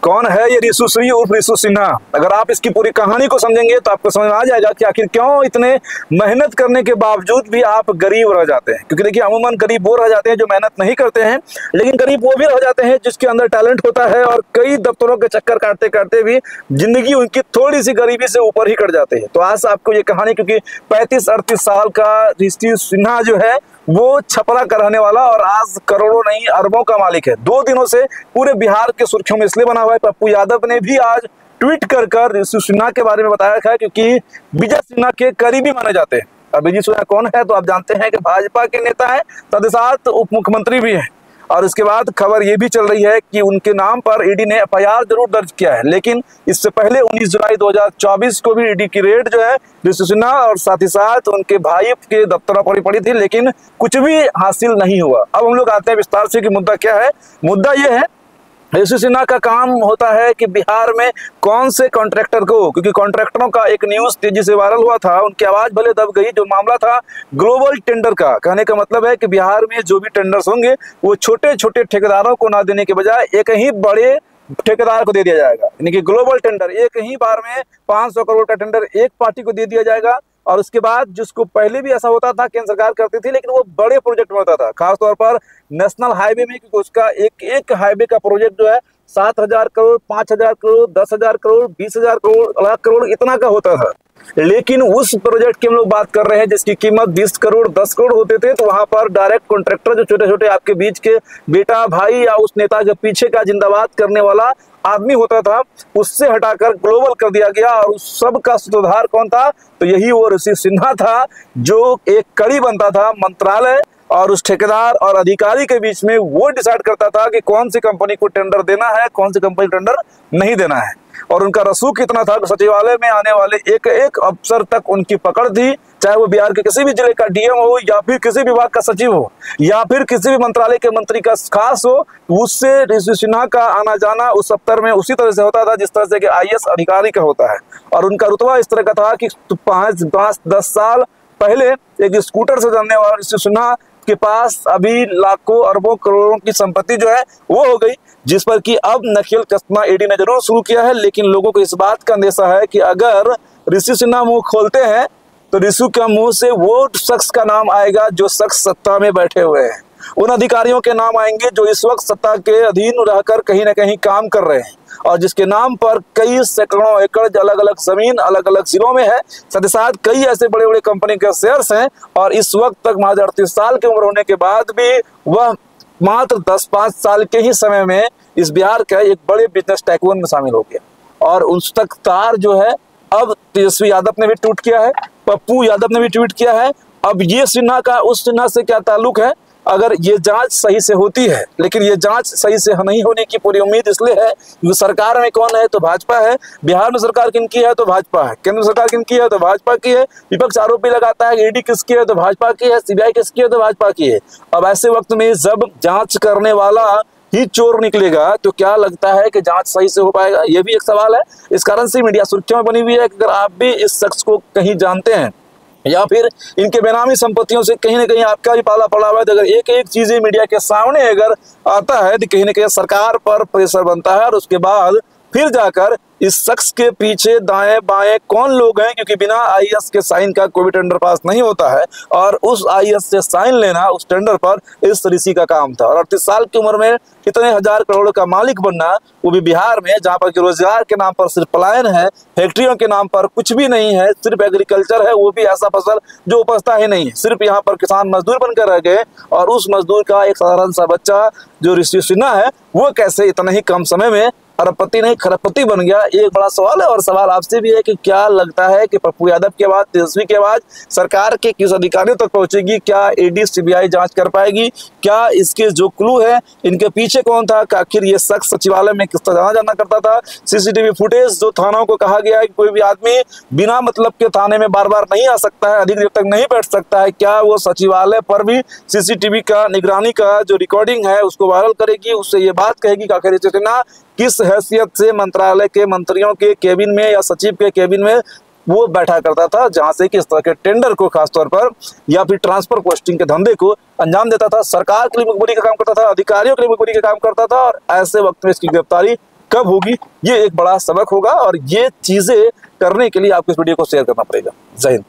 कौन है ये रिशु श्री उर्फ रिशु सिन्हा। अगर आप इसकी पूरी कहानी को समझेंगे तो आपको समझ में आ जाएगा कि आखिर क्यों इतने मेहनत करने के बावजूद भी आप गरीब रह जाते हैं। क्योंकि देखिए अमूमन गरीब वो रह जाते हैं जो मेहनत नहीं करते हैं, लेकिन गरीब वो भी रह जाते हैं जिसके अंदर टैलेंट होता है और कई दफ्तरों के चक्कर काटते काटते भी जिंदगी उनकी थोड़ी सी गरीबी से ऊपर ही कट जाते हैं। तो आज आपको ये कहानी, क्योंकि 35-38 साल का रिशु सिन्हा जो है वो छपरा का रहने वाला और आज करोड़ों नहीं अरबों का मालिक है। 2 दिनों से पूरे बिहार के सुर्खियों में इसलिए बना हुआ है, पप्पू यादव ने भी आज ट्वीट कर रिशु सिन्हा के बारे में बताया था, क्योंकि विजय सिन्हा के करीबी माने जाते हैं। अब विजय सिन्हा कौन है तो आप जानते हैं कि भाजपा के नेता हैं, साथ ही साथ उप मुख्यमंत्री भी हैं। और इसके बाद खबर ये भी चल रही है कि उनके नाम पर ईडी ने एफआईआर जरूर दर्ज किया है, लेकिन इससे पहले 19 जुलाई 2024 को भी ईडी की रेड जो है रिशु सिन्हा और साथ ही साथ उनके भाई के दफ्तरों पर पड़ी थी, लेकिन कुछ भी हासिल नहीं हुआ। अब हम लोग आते हैं विस्तार से कि मुद्दा क्या है। मुद्दा ये है, रिशु सिन्हा का काम होता है कि बिहार में कौन से कॉन्ट्रैक्टर को, क्योंकि कॉन्ट्रैक्टरों का एक न्यूज तेजी से वायरल हुआ था, उनकी आवाज भले दब गई। जो मामला था ग्लोबल टेंडर का, कहने का मतलब है कि बिहार में जो भी टेंडर्स होंगे वो छोटे छोटे ठेकेदारों को ना देने के बजाय एक ही बड़े ठेकेदार को दे दिया जाएगा। यानी कि ग्लोबल टेंडर एक ही बार में 500 करोड़ का टेंडर एक पार्टी को दे दिया जाएगा। और उसके बाद जिसको पहले भी ऐसा होता था, केंद्र सरकार करती थी, लेकिन वो बड़े प्रोजेक्ट में होता था, खासतौर पर नेशनल हाईवे में, क्योंकि उसका एक हाईवे का प्रोजेक्ट जो है 7,000 करोड़, 5,000 करोड़, 10,000 करोड़, 20,000 करोड़, लाख करोड़ इतना का होता था। लेकिन उस प्रोजेक्ट की हम लोग बात कर रहे हैं जिसकी कीमत 20 करोड़ 10 करोड़ होते थे, तो वहां पर डायरेक्ट कॉन्ट्रैक्टर जो छोटे छोटे आपके बीच के बेटा भाई या उस नेता के पीछे का जिंदाबाद करने वाला आदमी होता था, उससे हटाकर ग्लोबल कर दिया गया। और उस सब का सूत्रधार कौन था तो यही वो रिशु सिन्हा था, जो एक कड़ी बनता था मंत्रालय और उस ठेकेदार और अधिकारी के बीच में। वो डिसाइड करता था कि कौन सी कंपनी को टेंडर देना है, कौन सी कंपनी को टेंडर नहीं देना है। और उनका रसूख कितना था कि सचिवालय में आने वाले एक एक अफसर तक उनकी पकड़ थी, चाहे वो बिहार के किसी भी जिले का डीएम हो या फिर किसी विभाग का सचिव हो या फिर किसी भी मंत्रालय के मंत्री का खास हो। उससे रिशु सिन्हा का आना जाना उस दफ्तर में उसी तरह से होता था जिस तरह से कि आईएएस अधिकारी का होता है। और उनका रुतबा इस तरह का था कि 5-10 साल पहले एक स्कूटर से चलने वाला रिशु सिन्हा के पास अभी लाखों अरबों करोड़ों की संपत्ति जो है वो हो गई, जिस पर कि अब नकेल कसना ईडी ने जरूर शुरू किया है। लेकिन लोगों को इस बात का अंदेशा है कि अगर रिशु सिन्हा मुंह खोलते हैं तो रिशु के मुंह से वो शख्स का नाम आएगा जो शख्स सत्ता में बैठे हुए हैं, उन अधिकारियों के नाम आएंगे जो इस वक्त सत्ता के अधीन रहकर कहीं ना कहीं काम कर रहे हैं और जिसके नाम पर कई सैकड़ों एकड़ अलग अलग जमीन अलग अलग जिलों में है। साथ ही साथ कई ऐसे बड़े बड़े कंपनी के शेयर्स हैं और इस वक्त तक महज 38 साल की उम्र होने के बाद भी वह मात्र 10-5 साल के ही समय में इस बिहार का एक बड़े बिजनेस टाइकून में शामिल हो गया। और उस तक तार जो है अब तेजस्वी यादव ने भी ट्वीट किया है, पप्पू यादव ने भी ट्वीट किया है। अब ये सिन्हा का उस सिन्हा से क्या ताल्लुक है? अगर ये जांच सही से होती है, लेकिन ये जांच सही से नहीं होने की पूरी उम्मीद इसलिए है कि सरकार में कौन है तो भाजपा है, बिहार में सरकार किनकी है तो भाजपा है, केंद्र सरकार किनकी है तो भाजपा की है। विपक्ष आरोपी लगाता है कि ईडी किसकी है तो भाजपा की है, सीबीआई किसकी है तो भाजपा की है। अब ऐसे वक्त में जब जांच करने वाला ही चोर निकलेगा तो क्या लगता है कि जांच सही से हो पाएगा? ये भी एक सवाल है। इस कारण से मीडिया सुर्खियों में बनी हुई है कि अगर आप भी इस शख्स को कहीं जानते हैं या फिर इनके बेनामी संपत्तियों से कहीं ना कहीं आपका भी पाला पड़ा हुआ है, तो अगर एक एक चीजें मीडिया के सामने अगर आता है तो कहीं ना कहीं सरकार पर प्रेशर बनता है और उसके बाद फिर जाकर इस शख्स के पीछे दाएं बाएं कौन लोग हैं, क्योंकि बिना आईएएस के साइन का कोई भी टेंडर पास नहीं होता है और उस आईएएस से साइन लेना उस टेंडर पर इस ऋषि का काम था। और 38 साल की उम्र में इतने हजार करोड़ का मालिक बनना, वो भी बिहार में जहाँ पर रोजगार के नाम पर सिर्फ पलायन है, फैक्ट्रियों के नाम पर कुछ भी नहीं है, सिर्फ एग्रीकल्चर है, वो भी ऐसा फसल जो उपजता ही नहीं है। सिर्फ यहाँ पर किसान मजदूर बनकर रह गए और उस मजदूर का एक साधारण सा बच्चा जो रिशु सिन्हा है वो कैसे इतने ही कम समय में अरबपति नहीं खरबपति बन गया। ये एक बड़ा सवाल है। और सवाल आपसे भी है कि क्या लगता है कि पप्पू यादव के बाद तेजस्वी के बाद सरकार के किस अधिकारियों तक पहुंचेगी? क्या ईडी सीबीआई जांच कर पाएगी? क्या इसके जो क्लू है इनके पीछे कौन था? आखिर ये शख्स सचिवालय में किस तरह जाना करता था? सीसीटीवी फुटेज जो थानों को कहा गया है कि कोई भी आदमी बिना मतलब के थाने में बार बार नहीं आ सकता है, अधिक देर तक नहीं बैठ सकता है, क्या वो सचिवालय पर भी सीसीटीवी का निगरानी का जो रिकॉर्डिंग है उसको वायरल करेगी? उससे ये बात कहेगी कि आखिर सिन्हा किस हैसियत से मंत्रालय के मंत्रियों के केबिन में या सचिव के केबिन में वो बैठा करता था, जहां से किस तरह के टेंडर को खासतौर पर या फिर ट्रांसफर पोस्टिंग के धंधे को अंजाम देता था, सरकार के लिए मजबूरी का काम करता था, अधिकारियों के लिए मजबूरी का काम करता था। और ऐसे वक्त में इसकी गिरफ्तारी कब होगी, ये एक बड़ा सबक होगा और ये चीजें करने के लिए आपको इस वीडियो को शेयर करना पड़ेगा। जय हिंद।